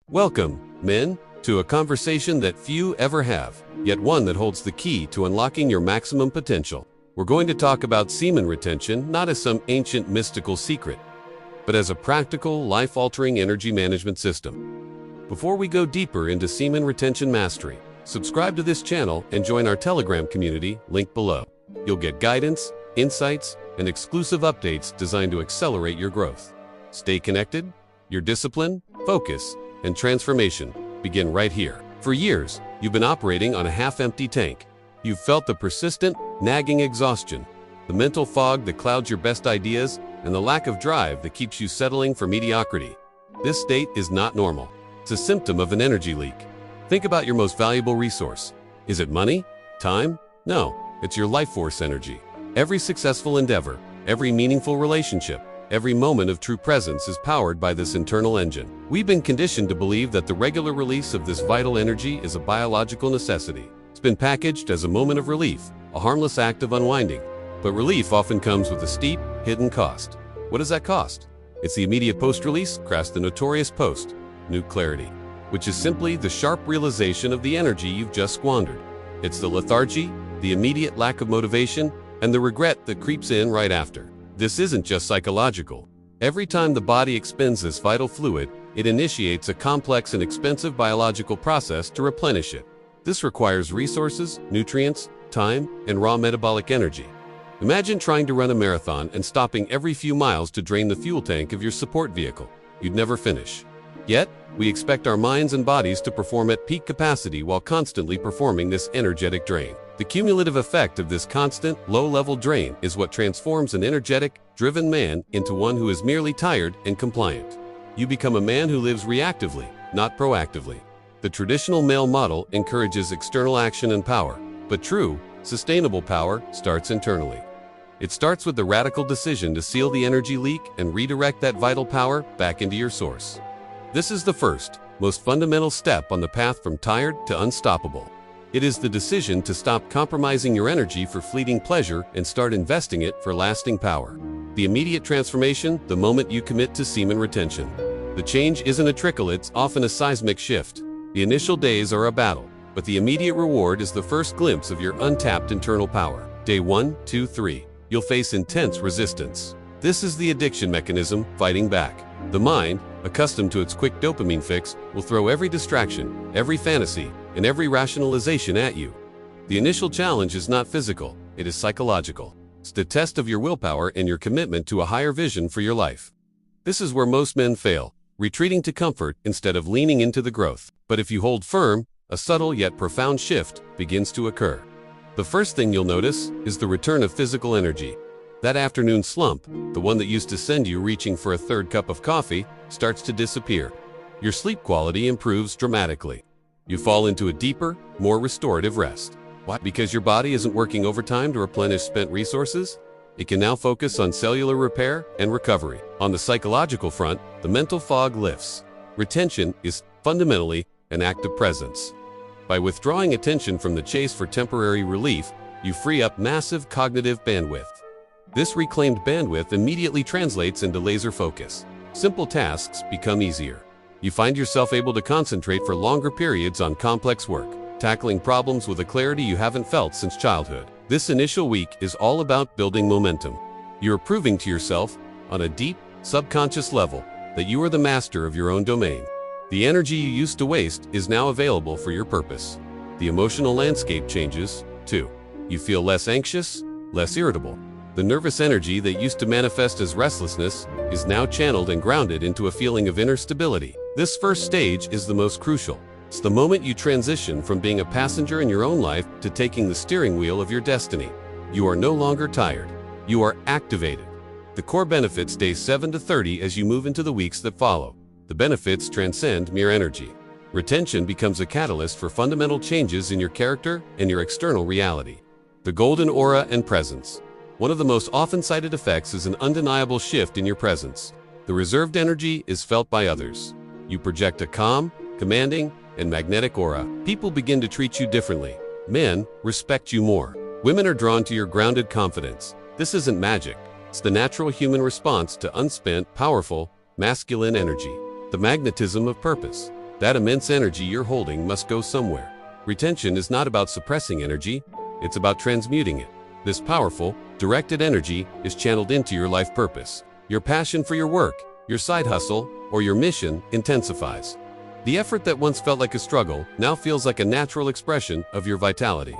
Welcome, men, to a conversation that few ever have, yet one that holds the key to unlocking your maximum potential. We're going to talk about semen retention not as some ancient mystical secret, but as a practical, life-altering energy management system. Before we go deeper into semen retention mastery, subscribe to this channel and join our Telegram community, linked below. You'll get guidance, insights, and exclusive updates designed to accelerate your growth. Stay connected. Your discipline, focus, and transformation begin right here. For years, you've been operating on a half-empty tank. You've felt the persistent, nagging exhaustion, the mental fog that clouds your best ideas, and the lack of drive that keeps you settling for mediocrity. This state is not normal. It's a symptom of an energy leak. Think about your most valuable resource. Is it money? Time? No, it's your life force energy. Every successful endeavor, every meaningful relationship, every moment of true presence is powered by this internal engine. We've been conditioned to believe that the regular release of this vital energy is a biological necessity. It's been packaged as a moment of relief, a harmless act of unwinding. But relief often comes with a steep, hidden cost. What does that cost? It's the immediate post-release, the notorious post-new clarity, which is simply the sharp realization of the energy you've just squandered. It's the lethargy, the immediate lack of motivation, and the regret that creeps in right after. This isn't just psychological. Every time the body expends this vital fluid, it initiates a complex and expensive biological process to replenish it. This requires resources, nutrients, time, and raw metabolic energy. Imagine trying to run a marathon and stopping every few miles to drain the fuel tank of your support vehicle. You'd never finish. Yet, we expect our minds and bodies to perform at peak capacity while constantly performing this energetic drain. The cumulative effect of this constant, low-level drain is what transforms an energetic, driven man into one who is merely tired and compliant. You become a man who lives reactively, not proactively. The traditional male model encourages external action and power, but true, sustainable power starts internally. It starts with the radical decision to seal the energy leak and redirect that vital power back into your source. This is the first, most fundamental step on the path from tired to unstoppable. It is the decision to stop compromising your energy for fleeting pleasure and start investing it for lasting power. The immediate transformation, the moment you commit to semen retention. The change isn't a trickle, it's often a seismic shift. The initial days are a battle, but the immediate reward is the first glimpse of your untapped internal power. Day 1, 2, 3. You'll face intense resistance. This is the addiction mechanism fighting back. The mind, accustomed to its quick dopamine fix, will throw every distraction, every fantasy, and every rationalization at you. The initial challenge is not physical, it is psychological. It's the test of your willpower and your commitment to a higher vision for your life. This is where most men fail, retreating to comfort instead of leaning into the growth. But if you hold firm, a subtle yet profound shift begins to occur. The first thing you'll notice is the return of physical energy. That afternoon slump, the one that used to send you reaching for a third cup of coffee, starts to disappear. Your sleep quality improves dramatically. You fall into a deeper, more restorative rest. Why? Because your body isn't working overtime to replenish spent resources. It can now focus on cellular repair and recovery. On the psychological front, the mental fog lifts. Retention is fundamentally an act of presence. By withdrawing attention from the chase for temporary relief, you free up massive cognitive bandwidth. This reclaimed bandwidth immediately translates into laser focus. Simple tasks become easier. You find yourself able to concentrate for longer periods on complex work, tackling problems with a clarity you haven't felt since childhood. This initial week is all about building momentum. You're proving to yourself, on a deep, subconscious level, that you are the master of your own domain. The energy you used to waste is now available for your purpose. The emotional landscape changes, too. You feel less anxious, less irritable. The nervous energy that used to manifest as restlessness is now channeled and grounded into a feeling of inner stability. This first stage is the most crucial. It's the moment you transition from being a passenger in your own life to taking the steering wheel of your destiny. You are no longer tired. You are activated. The core benefits days 7 to 30 as you move into the weeks that follow. The benefits transcend mere energy. Retention becomes a catalyst for fundamental changes in your character and your external reality. The golden aura and presence. One of the most often cited effects is an undeniable shift in your presence. The reserved energy is felt by others. You project a calm, commanding, and magnetic aura. People begin to treat you differently. Men respect you more. Women are drawn to your grounded confidence. This isn't magic. It's the natural human response to unspent, powerful, masculine energy. The magnetism of purpose. That immense energy you're holding must go somewhere. Retention is not about suppressing energy, it's about transmuting it. This powerful, directed energy is channeled into your life purpose. Your passion for your work, your side hustle, or your mission intensifies. The effort that once felt like a struggle now feels like a natural expression of your vitality.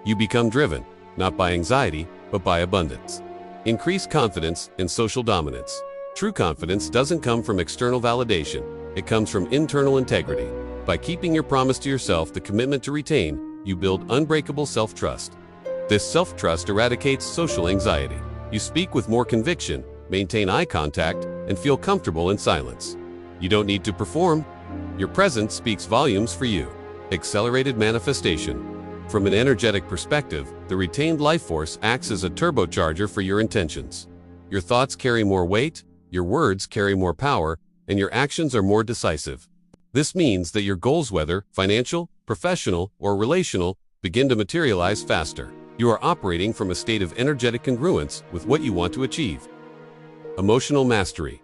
You become driven, not by anxiety, but by abundance. Increased confidence and social dominance. True confidence doesn't come from external validation, it comes from internal integrity. By keeping your promise to yourself, the commitment to retain, you build unbreakable self-trust. This self-trust eradicates social anxiety. You speak with more conviction, maintain eye contact, and feel comfortable in silence. You don't need to perform. Your presence speaks volumes for you. Accelerated manifestation. From an energetic perspective, the retained life force acts as a turbocharger for your intentions. Your thoughts carry more weight, your words carry more power, and your actions are more decisive. This means that your goals, whether financial, professional, or relational, begin to materialize faster. You are operating from a state of energetic congruence with what you want to achieve. Emotional mastery.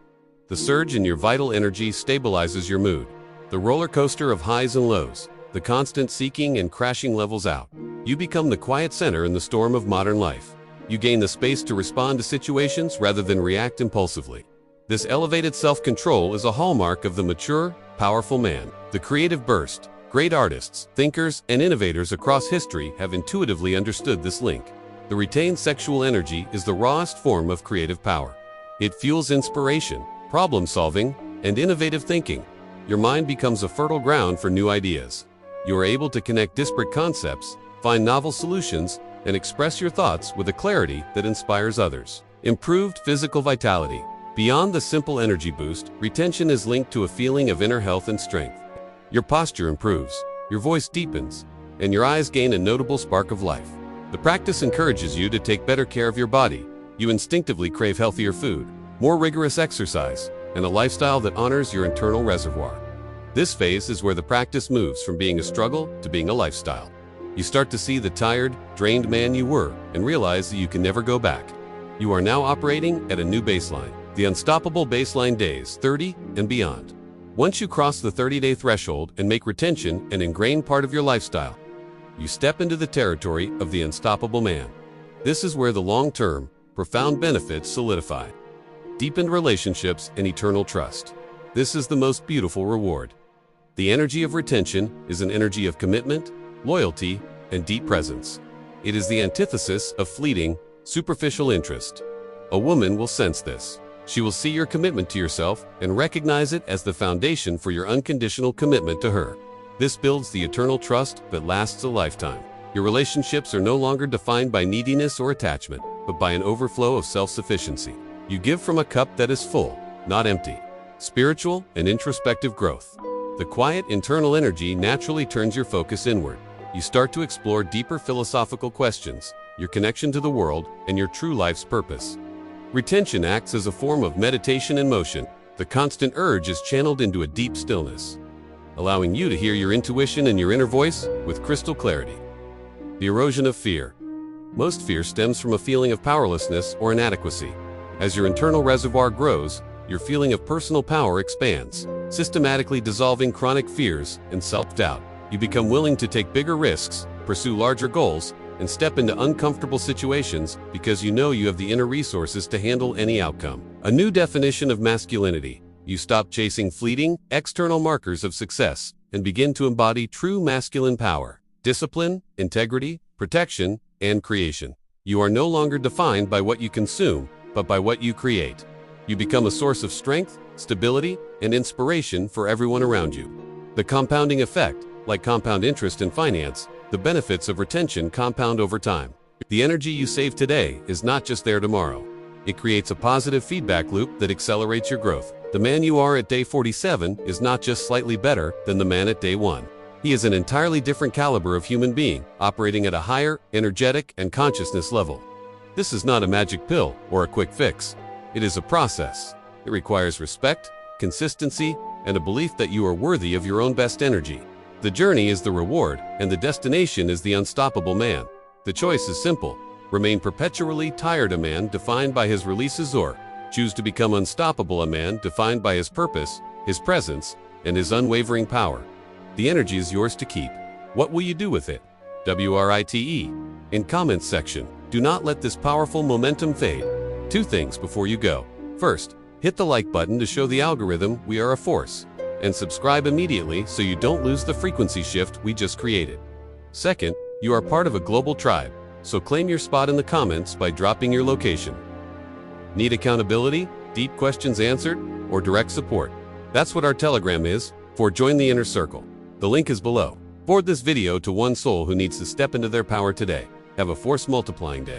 The surge in your vital energy stabilizes your mood. The roller coaster of highs and lows, the constant seeking and crashing levels out. You become the quiet center in the storm of modern life. You gain the space to respond to situations rather than react impulsively. This elevated self-control is a hallmark of the mature, powerful man. The creative burst. Great artists, thinkers, and innovators across history have intuitively understood this link. The retained sexual energy is the rawest form of creative power. It fuels inspiration, problem-solving, and innovative thinking. Your mind becomes a fertile ground for new ideas. You are able to connect disparate concepts, find novel solutions, and express your thoughts with a clarity that inspires others. Improved physical vitality. Beyond the simple energy boost, retention is linked to a feeling of inner health and strength. Your posture improves, your voice deepens, and your eyes gain a notable spark of life. The practice encourages you to take better care of your body. You instinctively crave healthier food, more rigorous exercise, and a lifestyle that honors your internal reservoir. This phase is where the practice moves from being a struggle to being a lifestyle. You start to see the tired, drained man you were and realize that you can never go back. You are now operating at a new baseline, the unstoppable baseline days 30 and beyond. Once you cross the 30-day threshold and make retention an ingrained part of your lifestyle, you step into the territory of the unstoppable man. This is where the long-term, profound benefits solidify. Deepened relationships and eternal trust. This is the most beautiful reward. The energy of retention is an energy of commitment, loyalty, and deep presence. It is the antithesis of fleeting, superficial interest. A woman will sense this. She will see your commitment to yourself and recognize it as the foundation for your unconditional commitment to her. This builds the eternal trust that lasts a lifetime. Your relationships are no longer defined by neediness or attachment, but by an overflow of self-sufficiency. You give from a cup that is full, not empty. Spiritual and introspective growth. The quiet internal energy naturally turns your focus inward. You start to explore deeper philosophical questions, your connection to the world, and your true life's purpose. Retention acts as a form of meditation in motion. The constant urge is channeled into a deep stillness, allowing you to hear your intuition and your inner voice with crystal clarity. The erosion of fear. Most fear stems from a feeling of powerlessness or inadequacy. As your internal reservoir grows, your feeling of personal power expands, systematically dissolving chronic fears and self-doubt. You become willing to take bigger risks, pursue larger goals, and step into uncomfortable situations because you know you have the inner resources to handle any outcome. A new definition of masculinity. You stop chasing fleeting, external markers of success and begin to embody true masculine power, discipline, integrity, protection, and creation. You are no longer defined by what you consume, but by what you create. You become a source of strength, stability, and inspiration for everyone around you. The compounding effect. Like compound interest in finance, the benefits of retention compound over time. The energy you save today is not just there tomorrow. It creates a positive feedback loop that accelerates your growth. The man you are at day 47 is not just slightly better than the man at day 1. He is an entirely different caliber of human being, operating at a higher, energetic, and consciousness level. This is not a magic pill or a quick fix. It is a process. It requires respect, consistency, and a belief that you are worthy of your own best energy. The journey is the reward, and the destination is the unstoppable man. The choice is simple. Remain perpetually tired, a man defined by his releases, or choose to become unstoppable, a man defined by his purpose, his presence, and his unwavering power. The energy is yours to keep. What will you do with it? WRITE. In comments section, do not let this powerful momentum fade. 2 things before you go. First, hit the like button to show the algorithm we are a force, and subscribe immediately so you don't lose the frequency shift we just created. Second, you are part of a global tribe, so claim your spot in the comments by dropping your location. Need accountability, deep questions answered, or direct support? That's what our Telegram is. For Join the Inner Circle. The link is below. Forward this video to one soul who needs to step into their power today. Have a force multiplying day.